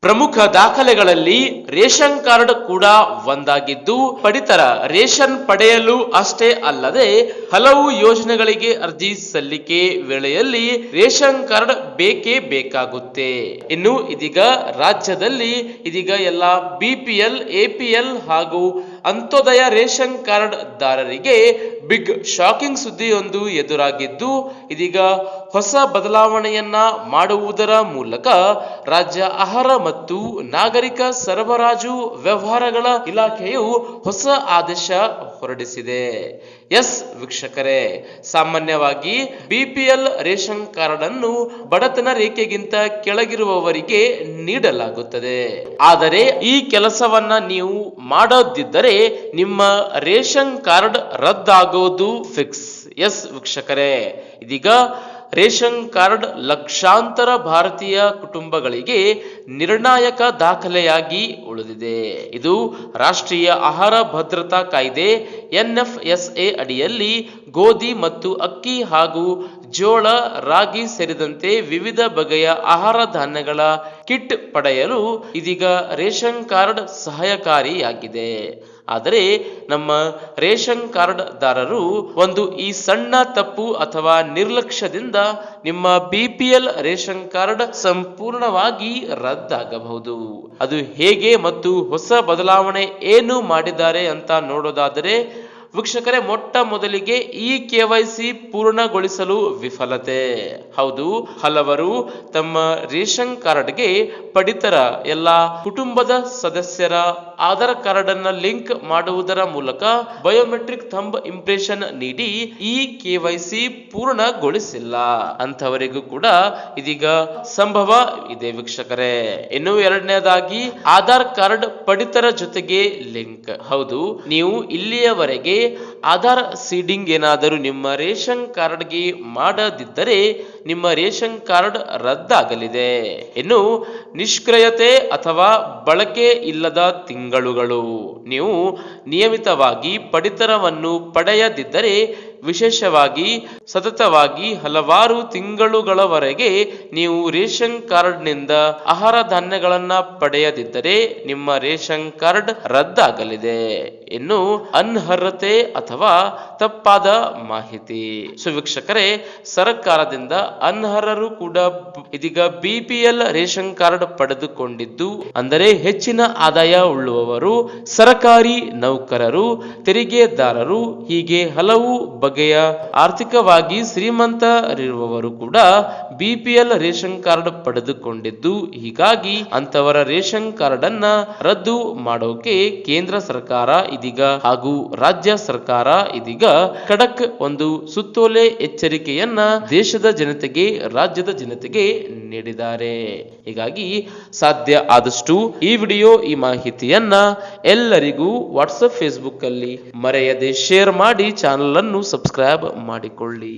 ಪ್ರಮುಖ ದಾಖಲೆಗಳಲ್ಲಿ ration card ಕೂಡ ಒಂದಾಗಿದ್ದು, ಪಡಿತರ ರೇಷನ್ ಪಡೆಯಲು ಅಷ್ಟೇ ಅಲ್ಲದೆ ಹಲವು ಯೋಜನೆಗಳಿಗೆ ಅರ್ಜಿ ಸಲ್ಲಿಕೆ ವೇಳೆಯಲ್ಲಿ ರೇಷನ್ ಕಾರ್ಡ್ ಬೇಕೇ ಬೇಕಾಗುತ್ತೆ. ಇನ್ನು ಇದೀಗ ರಾಜ್ಯದಲ್ಲಿ ಎಲ್ಲ BPL, APL ಹಾಗೂ ಅಂತ್ಯೋದಯ ರೇಷನ್ ಕಾರ್ಡ್ ದಾರರಿಗೆ ಬಿಗ್ ಶಾಕಿಂಗ್ ಸುದ್ದಿಯೊಂದು ಎದುರಾಗಿದ್ದು, ಇದೀಗ ಹೊಸ ಬದಲಾವಣೆಯನ್ನ ಮಾಡುವುದರ ಮೂಲಕ ರಾಜ್ಯ ಆಹಾರ ಮತ್ತು ನಾಗರಿಕ ಸರಬರಾಜು ವ್ಯವಹಾರಗಳ ಇಲಾಖೆಯು ಹೊಸ ಆದೇಶ ಹೊರಡಿಸಿದೆ. ಎಸ್ ವೀಕ್ಷಕರೇ, ಸಾಮಾನ್ಯವಾಗಿ BPL ರೇಷನ್ ಕಾರ್ಡ್ ಅನ್ನು ಬಡತನ ರೇಖೆಗಿಂತ ಕೆಳಗಿರುವವರಿಗೆ ನೀಡಲಾಗುತ್ತದೆ. ಆದರೆ ಈ ಕೆಲಸವನ್ನ ನೀವು ಮಾಡದಿದ್ದರೆ ನಿಮ್ಮ ರೇಷನ್ ಕಾರ್ಡ್ ರದ್ದಾಗೋದು ಫಿಕ್ಸ್. ಎಸ್ ವೀಕ್ಷಕರೇ, ಇದೀಗ ರೇಷನ್ ಕಾರ್ಡ್ ಲಕ್ಷಾಂತರ ಭಾರತೀಯ ಕುಟುಂಬಗಳಿಗೆ ನಿರ್ಣಾಯಕ ದಾಖಲೆಯಾಗಿ ಉಳಿದಿದೆ. ಇದು ರಾಷ್ಟ್ರೀಯ ಆಹಾರ ಭದ್ರತಾ ಕಾಯ್ದೆ NFSA ಅಡಿಯಲ್ಲಿ ಗೋಧಿ ಮತ್ತು ಅಕ್ಕಿ ಹಾಗೂ ಜೋಳ, ರಾಗಿ ಸೇರಿದಂತೆ ವಿವಿಧ ಬಗೆಯ ಆಹಾರ ಧಾನ್ಯಗಳ ಕಿಟ್ ಪಡೆಯಲು ಇದೀಗ ರೇಷನ್ ಕಾರ್ಡ್ ಸಹಾಯಕಾರಿಯಾಗಿದೆ. ಆದರೆ ನಮ್ಮ ರೇಷನ್ ಕಾರ್ಡ್ ದಾರರು ಈ ಸಣ್ಣ ತಪ್ಪು ಅಥವಾ ನಿರ್ಲಕ್ಷ್ಯದಿಂದ ನಿಮ್ಮ BPL ರೇಷನ್ ಕಾರ್ಡ್ ಸಂಪೂರ್ಣವಾಗಿ ರದ್ದಾಗಬಹುದು. ಅದು ಹೇಗೆ ಮತ್ತು ಹೊಸ ಬದಲಾವಣೆ ಏನು ಮಾಡಿದ್ದಾರೆ ಅಂತ ನೋಡೋದಾದರೆ, ವೀಕ್ಷಕರೇ, ಮೊಟ್ಟ ಮೊದಲಿಗೆ ಈ KYC ಪೂರ್ಣಗೊಳಿಸಲು ವಿಫಲತೆ. ಹೌದು, ಹಲವರು ತಮ್ಮ ರೇಷನ್ ಕಾರ್ಡ್ಗೆ ಪಡಿತರ ಎಲ್ಲ ಕುಟುಂಬದ ಸದಸ್ಯರ ಆಧಾರ್ ಕಾರ್ಡ್ ಅನ್ನ ಲಿಂಕ್ ಮಾಡುವುದರ ಮೂಲಕ ಬಯೋಮೆಟ್ರಿಕ್ ಥಂಬ್ ಇಂಪ್ರೆಷನ್ ನೀಡಿ ಈ KYC ಪೂರ್ಣಗೊಳಿಸಿಲ್ಲ. ಅಂಥವರಿಗೂ ಕೂಡ ಇದೀಗ ಸಂಭವ ಇದೆ ವೀಕ್ಷಕರೇ. ಇನ್ನು ಎರಡನೇದಾಗಿ ಆಧಾರ್ ಕಾರ್ಡ್ ಪಡಿತರ ಜೊತೆಗೆ ಲಿಂಕ್. ಹೌದು, ನೀವು ಇಲ್ಲಿಯವರೆಗೆ ಆಧಾರ್ ಸೀಡಿಂಗ್ ಏನಾದರೂ ನಿಮ್ಮ ರೇಷನ್ ಕಾರ್ಡ್ಗೆ ಮಾಡದಿದ್ದರೆ ನಿಮ್ಮ ರೇಷನ್ ಕಾರ್ಡ್ ರದ್ದಾಗಲಿದೆ. ಇನ್ನು ನಿಷ್ಕ್ರಿಯತೆ ಅಥವಾ ಬಳಕೆ ಇಲ್ಲದ ತಿಂಗಳುಗಳು. ನೀವು ನಿಯಮಿತವಾಗಿ ಪಡಿತರವನ್ನು ಪಡೆಯದಿದ್ದರೆ, ವಿಶೇಷವಾಗಿ ಸತತವಾಗಿ ಹಲವಾರು ತಿಂಗಳುಗಳವರೆಗೆ ನೀವು ರೇಷನ್ ಕಾರ್ಡ್ನಿಂದ ಆಹಾರ ಧಾನ್ಯಗಳನ್ನ ಪಡೆಯದಿದ್ದರೆ ನಿಮ್ಮ ರೇಷನ್ ಕಾರ್ಡ್ ರದ್ದಾಗಲಿದೆ. ಇನ್ನು ಅನರ್ಹತೆ ಅಥವಾ ತಪ್ಪಾದ ಮಾಹಿತಿ. ವೀಕ್ಷಕರೇ, ಸರ್ಕಾರದಿಂದ ಅನರ್ಹರು ಕೂಡ ಇದೀಗ BPL ರೇಷನ್ ಕಾರ್ಡ್ ಪಡೆದುಕೊಂಡಿದ್ದು, ಅಂದರೆ ಹೆಚ್ಚಿನ ಆದಾಯ ಉಳ್ಳುವವರು, ಸರ್ಕಾರಿ ನೌಕರರು, ತೆರಿಗೆದಾರರು, ಹೀಗೆ ಹಲವು ಬಗೆಯ ಆರ್ಥಿಕವಾಗಿ ಶ್ರೀಮಂತರಿರುವವರು ಕೂಡ BPL ರೇಷನ್ ಕಾರ್ಡ್ ಪಡೆದುಕೊಂಡಿದ್ದು, ಹೀಗಾಗಿ ಅಂತವರ ರೇಷನ್ ಕಾರ್ಡ್ ಅನ್ನ ರದ್ದು ಮಾಡೋಕೆ ಕೇಂದ್ರ ಸರ್ಕಾರ ಇದೀಗ ಹಾಗೂ ರಾಜ್ಯ ಸರ್ಕಾರ ಇದೀಗ ಖಡಕ್ ಸುತ್ತೋಲೆ ಎಚ್ಚರಿಕೆಯನ್ನ ದೇಶದ ಜನತೆಗೆ, ರಾಜ್ಯದ ಜನತೆಗೆ ನೀಡಿದ್ದಾರೆ. ಹೀಗಾಗಿ ಸಾಧ್ಯ ಆದಷ್ಟು ಈ ವಿಡಿಯೋ, ಈ ಮಾಹಿತಿಯನ್ನ ಎಲ್ಲರಿಗೂ ವಾಟ್ಸಪ್, ಫೇಸ್ಬುಕ್ ಅಲ್ಲಿ ಮರೆಯದೆ ಶೇರ್ ಮಾಡಿ ಚಾನಲ್ ಅನ್ನು ಸಬ್ಸ್ಕ್ರೈಬ್ ಮಾಡಿಕೊಳ್ಳಿ.